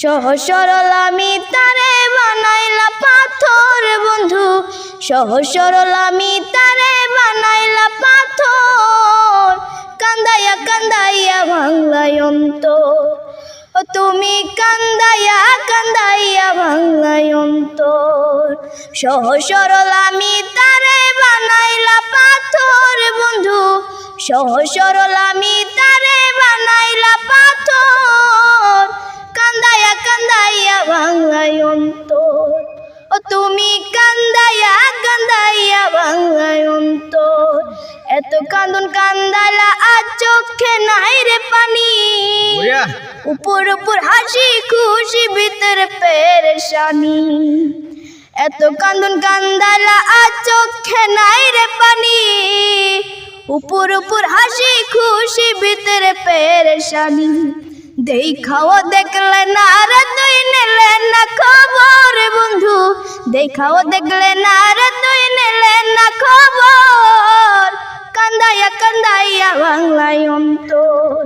সহজ সরল আমি তারে বানাইলা পাথর বন্ধু, সহজ সরল আমি তারে বানাইলা পাথর, কান্দাইয়া কান্দাইয়া ভাঙলাই অন্তর, ও তুমি কান্দাইয়া কান্দাইয়া ভাঙলাই অন্তর। সহজ সরল আমি তারে বানাইলা পাথর বন্ধু, সহজ সরল আমি তারে বানাইলা পাথর, কান্দাইয়া কান্দাইয়া ভাঙলাই অন্তর, ও তুমি কান্দাইয়া কান্দাইয়া ভাঙলাই অন্তর। এত কান্দন কান্দাইলা আজ চোখে নাই রে পানি, উপর উপর হাসি খুশি ভিতরে পেরেশানি। এত কান্দন কান্দাইলা আজ চোখে নাই রে পানি, উপর উপর হাসি খুশি ভিতরে পেরেশানি। দেখাও দেখলে না রে তুই নিলে না খবর বন্ধু, দেখাও দেখলে না রে তুই নিলে না খবর, কান্দাইয়া কান্দাইয়া ভাঙলাই অন্তর,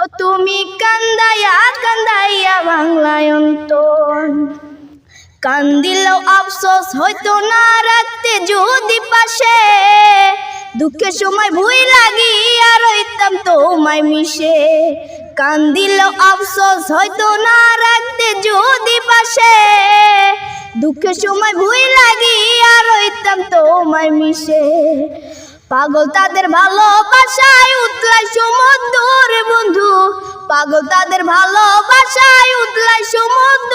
ও তুমি কান্দাইয়া কান্দাইয়া ভাঙলাই অন্তর। কান্দিলেও আফসোস হইতো না রাখতে যদি পাশে, দুঃখের সময় ভুই লাগি আর হইতাম তোমায় মিশে। কান্দিলেও আফসোস হইতো না রাখতে যদি পাশে, দুঃখের সময় ভুই লাগি আর হইতাম তোমায় মিশে। পাগল তাদের ভালোবাসায় উতলাই সমুদ্র বন্ধু, পাগল তাদের ভালোবাসায় উতলাই সমুদ্র,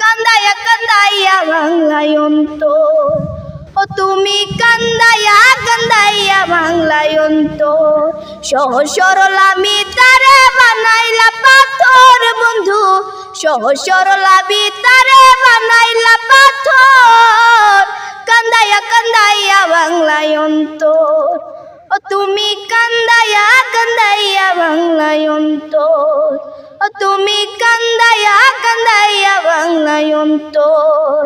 কান্দাইয়া কান্দাইয়া ভাঙলাই অন্তর, ও তুমি কান্দাইয়া কান্দাইয়া ভাঙলাই অন্তর। সহজ সরল আমি তারে বানাইলা পাথর বন্ধু, সহজ সরল আমি তারে বানাইলা পাথর, কান্দাইয়া কান্দাইয়া ভাঙলাই অন্তর, ও তুমি কান্দাইয়া কান্দাইয়া ভাঙলাই অন্তর, ও তুমি কান্দাইয়া কান্দাইয়া ভাঙলাই অন্তর।